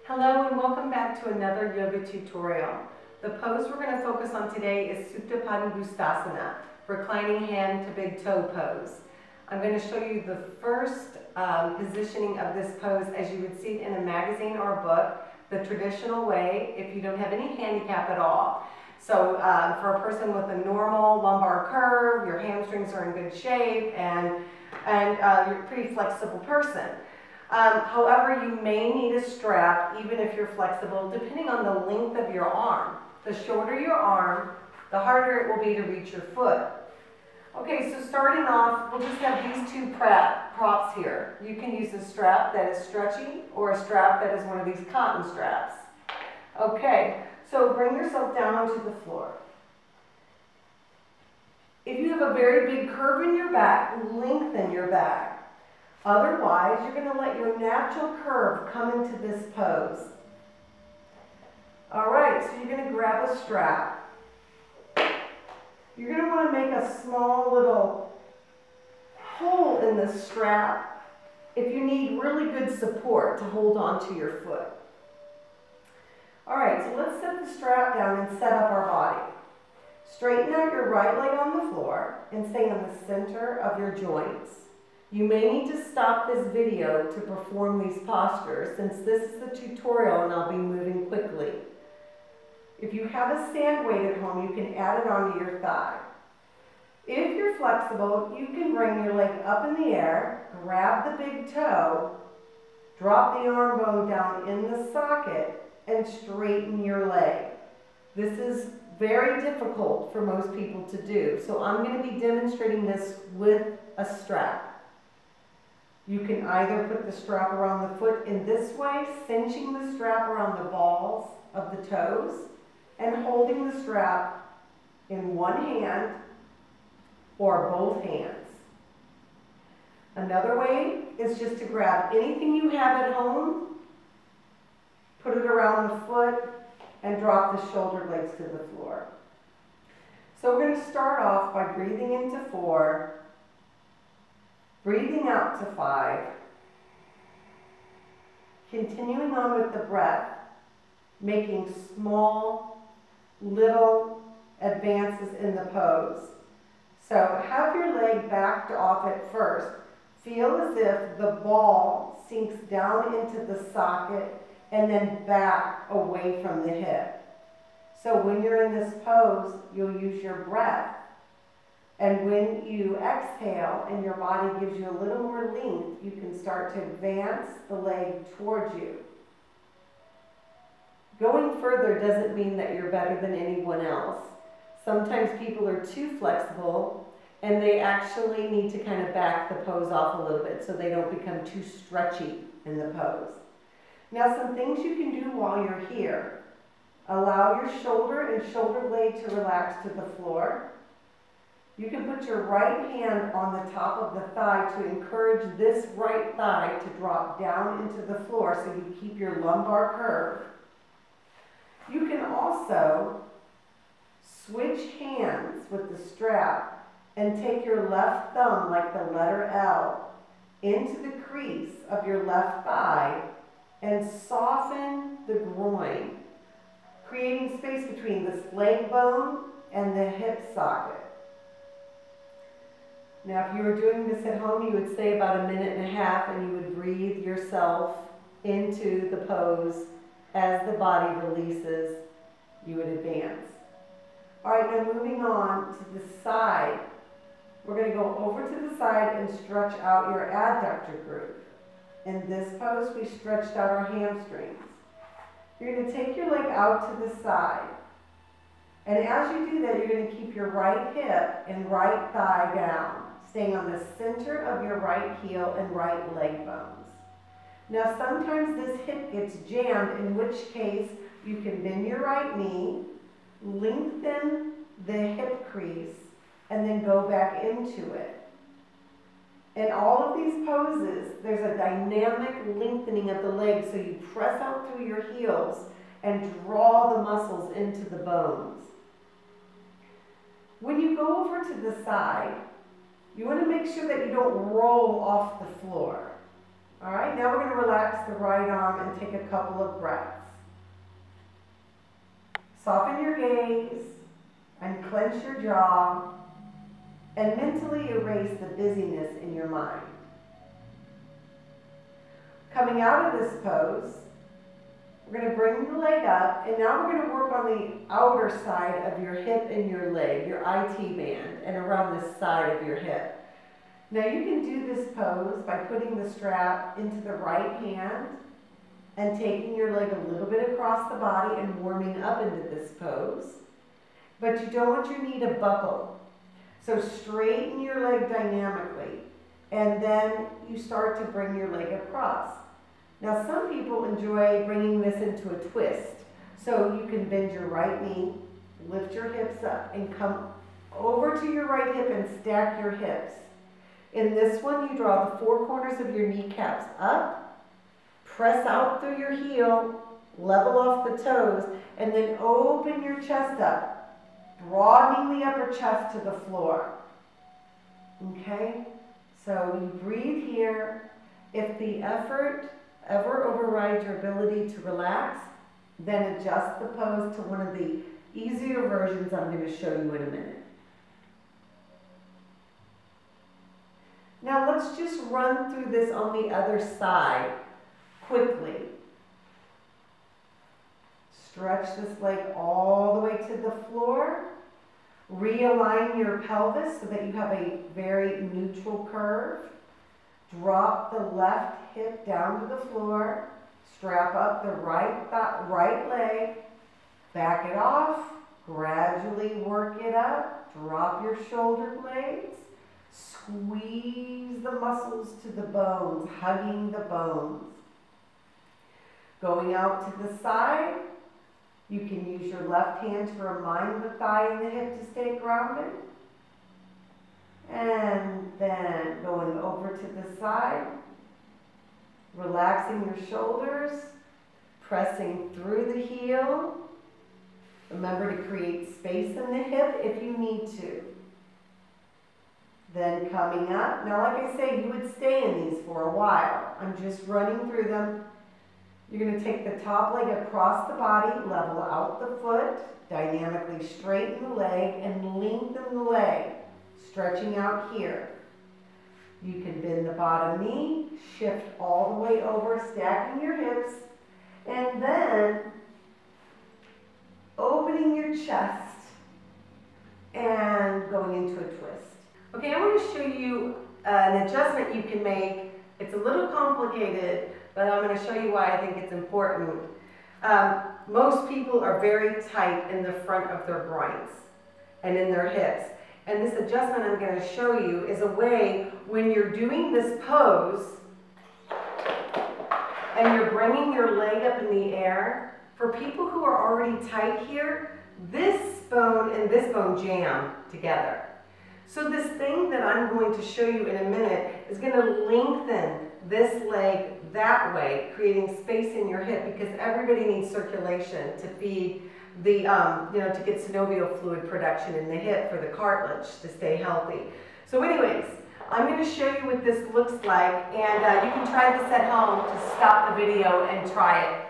Hello and welcome back to another yoga tutorial. The pose we're going to focus on today is Supta Padangustasana, reclining hand to big toe pose. I'm going to show you the first positioning of this pose as you would see it in a magazine or a book, the traditional way if you don't have any handicap at all. So for a person with a normal lumbar curve, your hamstrings are in good shape, and you're a pretty flexible person. However, you may need a strap even if you're flexible, depending on the length of your arm. The shorter your arm, the harder it will be to reach your foot. Okay, so starting off, we'll just have these two props here. You can use a strap that is stretchy or a strap that is one of these cotton straps. Okay, so bring yourself down onto the floor. If you have a very big curve in your back, lengthen your back. Otherwise, you're going to let your natural curve come into this pose. All right, so you're going to grab a strap. You're going to want to make a small little hole in the strap if you need really good support to hold onto your foot. All right, so let's set the strap down and set up our body. Straighten out your right leg on the floor and stay in the center of your joints. You may need to stop this video to perform these postures since this is the tutorial and I'll be moving quickly. If you have a stand weight at home, you can add it onto your thigh. If you're flexible, you can bring your leg up in the air, grab the big toe, drop the arm bone down in the socket, and straighten your leg. This is very difficult for most people to do, so I'm going to be demonstrating this with a strap. You can either put the strap around the foot in this way, cinching the strap around the balls of the toes, and holding the strap in one hand or both hands. Another way is just to grab anything you have at home, put it around the foot, and drop the shoulder blades to the floor. So we're going to start off by breathing into 4, breathing out to 5, continuing on with the breath, making small, little advances in the pose. So have your leg backed off at first. Feel as if the ball sinks down into the socket and then back away from the hip. So when you're in this pose, you'll use your breath. And when you exhale and your body gives you a little more length, you can start to advance the leg towards you. Going further doesn't mean that you're better than anyone else. Sometimes people are too flexible and they actually need to kind of back the pose off a little bit so they don't become too stretchy in the pose. Now, some things you can do while you're here. Allow your shoulder and shoulder blade to relax to the floor. You can put your right hand on the top of the thigh to encourage this right thigh to drop down into the floor so you keep your lumbar curve. You can also switch hands with the strap and take your left thumb, like the letter L, into the crease of your left thigh and soften the groin, creating space between this leg bone and the hip socket. Now, if you were doing this at home, you would stay about 1.5 minutes and you would breathe yourself into the pose. As the body releases, you would advance. All right, now moving on to the side. We're going to go over to the side and stretch out your adductor group. In this pose, we stretched out our hamstrings. You're going to take your leg out to the side. And as you do that, you're going to keep your right hip and right thigh down, staying on the center of your right heel and right leg bones. Now, sometimes this hip gets jammed, in which case you can bend your right knee, lengthen the hip crease, and then go back into it. In all of these poses, there's a dynamic lengthening of the legs, so you press out through your heels and draw the muscles into the bones. When you go over to the side, you want to make sure that you don't roll off the floor. All right, now we're going to relax the right arm and take a couple of breaths. Soften your gaze, unclench your jaw, and mentally erase the busyness in your mind. Coming out of this pose, we're going to bring the leg up, and now we're going to work on the outer side of your hip and your leg, your IT band, and around the side of your hip. Now you can do this pose by putting the strap into the right hand and taking your leg a little bit across the body and warming up into this pose. But you don't want your knee to buckle. So straighten your leg dynamically, and then you start to bring your leg across. Now some people enjoy bringing this into a twist. So you can bend your right knee, lift your hips up, and come over to your right hip and stack your hips. In this one, you draw the four corners of your kneecaps up, press out through your heel, level off the toes, and then open your chest up, broadening the upper chest to the floor. Okay? So you breathe here. If the effort ever overrides your ability to relax, then adjust the pose to one of the easier versions I'm going to show you in a minute. Now let's just run through this on the other side quickly. Stretch this leg all the way to the floor. Realign your pelvis so that you have a very neutral curve. Drop the left hip down to the floor. Strap up the right leg. Back it off. Gradually work it up. Drop your shoulder blades. Squeeze the muscles to the bones, hugging the bones. Going out to the side, you can use your left hand to remind the thigh and the hip to stay grounded. And then going over to the side, relaxing your shoulders, pressing through the heel. Remember to create space in the hip if you need to. Then coming up, now like I say, you would stay in these for a while. I'm just running through them. You're going to take the top leg across the body, level out the foot, dynamically straighten the leg, and lengthen the leg, stretching out here. You can bend the bottom knee, shift all the way over, stacking your hips, and then opening your chest and going into a twist. Okay, I want to show you an adjustment you can make. It's a little complicated, but I'm going to show you why I think it's important. Most people are very tight in the front of their groins and in their hips. And this adjustment I'm going to show you is a way when you're doing this pose and you're bringing your leg up in the air, for people who are already tight here, this bone and this bone jam together. So this thing that I'm going to show you in a minute is going to lengthen this leg that way, creating space in your hip, because everybody needs circulation to feed the, to get synovial fluid production in the hip for the cartilage to stay healthy. So anyways, I'm going to show you what this looks like, and you can try this at home to stop the video and try it.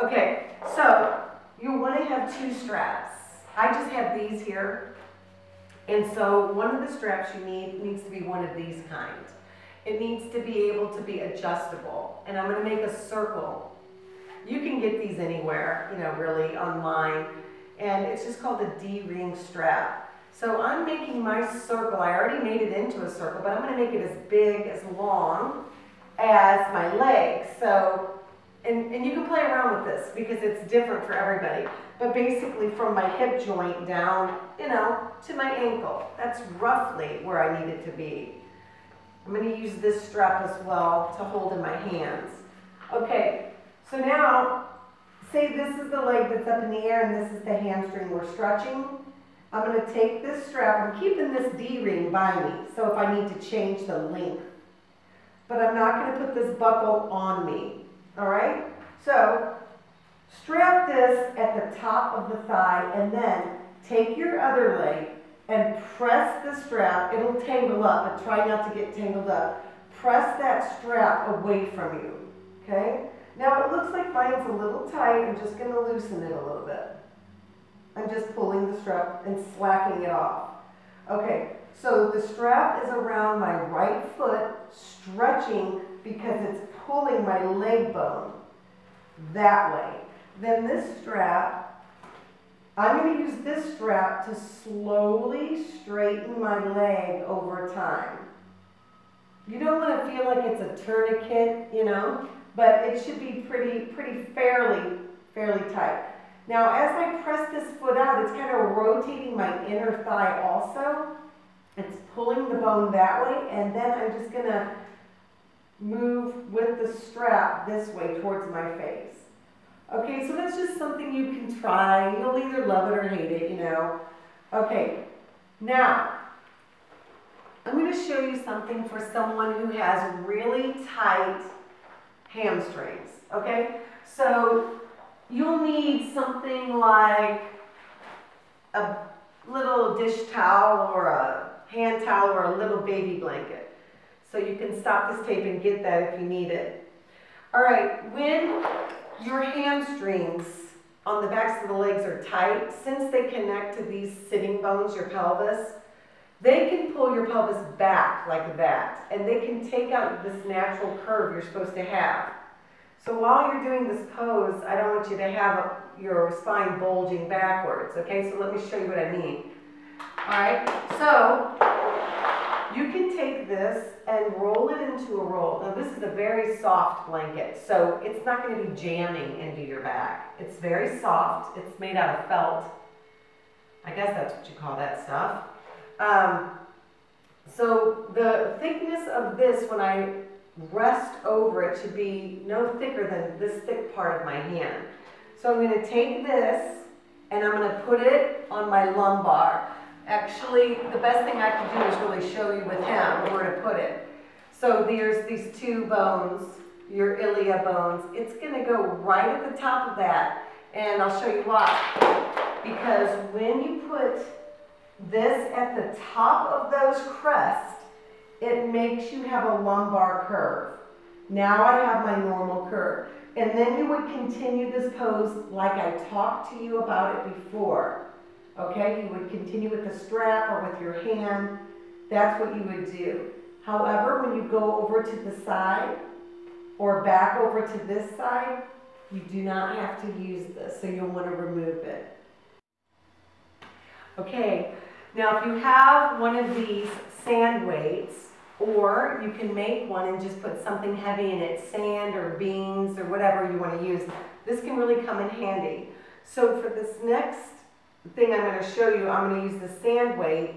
Okay, so you want to have two straps. I just have these here. And so one of the straps you need needs to be one of these kinds. It needs to be able to be adjustable. And I'm going to make a circle. You can get these anywhere, really online. And it's just called a D-ring strap. So I'm making my circle. I already made it into a circle, but I'm going to make it as big, as long as my legs. So, and you can play around with this because it's different for everybody. But basically from my hip joint down, to my ankle. That's roughly where I need it to be. I'm going to use this strap as well to hold in my hands. Okay, so now, say this is the leg that's up in the air and this is the hamstring we're stretching. I'm going to take this strap. I'm keeping this D-ring by me, so if I need to change the length. But I'm not going to put this buckle on me. All right? So, strap this at the top of the thigh, and then take your other leg and press the strap. It'll tangle up, but try not to get tangled up. press that strap away from you, okay? Now it looks like mine's a little tight. I'm just going to loosen it a little bit. I'm just pulling the strap and slacking it off. Okay, so the strap is around my right foot, stretching because it's pulling my leg bone that way. Then this strap, I'm going to use this strap to slowly straighten my leg over time. You don't want to feel like it's a tourniquet, you know, but it should be fairly tight. Now, as I press this foot out, it's kind of rotating my inner thigh also. It's pulling the bone that way, and then I'm just going to move with the strap this way towards my face. Okay, so that's just something you can try. You'll either love it or hate it, you know. Okay, now, I'm going to show you something for someone who has really tight hamstrings, okay? So, you'll need something like a little dish towel or a hand towel or a little baby blanket. So you can stop this tape and get that if you need it. All right, when your hamstrings on the backs of the legs are tight, since they connect to these sitting bones, your pelvis, they can pull your pelvis back like that, and they can take out this natural curve you're supposed to have. So while you're doing this pose, I don't want you to have your spine bulging backwards, okay? So let me show you what I mean. All right, so you can take this and roll it into a roll. Now this is a very soft blanket, so it's not going to be jamming into your back. It's very soft. It's made out of felt. I guess that's what you call that stuff. So the thickness of this, when I rest over it, should be no thicker than this thick part of my hand. So I'm going to take this and I'm going to put it on my lumbar. Actually, the best thing I can do is really show you with him where to put it. So there's these two bones, your ilia bones. It's going to go right at the top of that, and I'll show you why. Because when you put this at the top of those crests, it makes you have a lumbar curve. Now I have my normal curve. And then you would continue this pose like I talked to you about it before. Okay, you would continue with the strap or with your hand. That's what you would do. However, when you go over to the side or back over to this side, you do not have to use this, so you'll want to remove it. Okay, now if you have one of these sand weights, or you can make one and just put something heavy in it, sand or beans or whatever you want to use, this can really come in handy. So for this next thing I'm going to show you, I'm going to use the sand weight.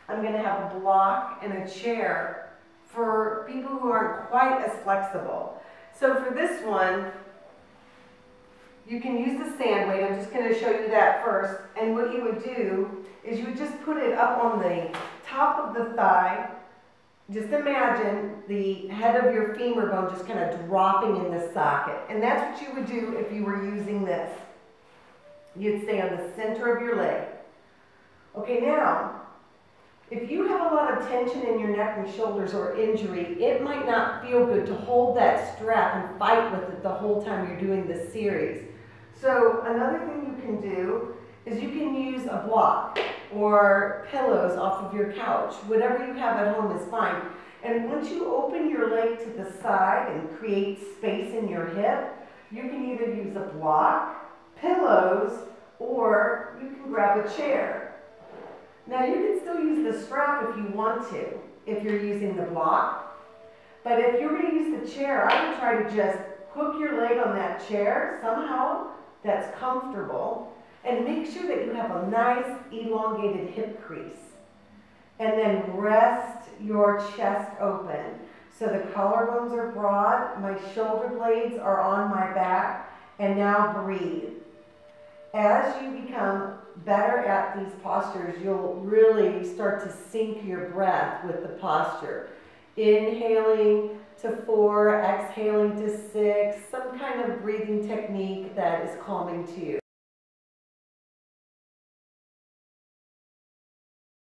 I'm going to have a block and a chair for people who aren't quite as flexible. So for this one, you can use the sand weight. I'm just going to show you that first. And what you would do is you would just put it up on the top of the thigh. Just imagine the head of your femur bone just kind of dropping in the socket. And that's what you would do if you were using this. You'd stay on the center of your leg. Okay, now, if you have a lot of tension in your neck and shoulders or injury, it might not feel good to hold that strap and fight with it the whole time you're doing this series. So another thing you can do is you can use a block or pillows off of your couch. Whatever you have at home is fine. And once you open your leg to the side and create space in your hip, you can either use a block, pillows, or you can grab a chair. Now you can still use the strap if you want to, if you're using the block. But if you're going to use the chair, I would try to just hook your leg on that chair somehow that's comfortable, and make sure that you have a nice elongated hip crease. And then rest your chest open. So the collarbones are broad, my shoulder blades are on my back, and now breathe. As you become better at these postures, you'll really start to sync your breath with the posture. Inhaling to 4, exhaling to 6, some kind of breathing technique that is calming to you.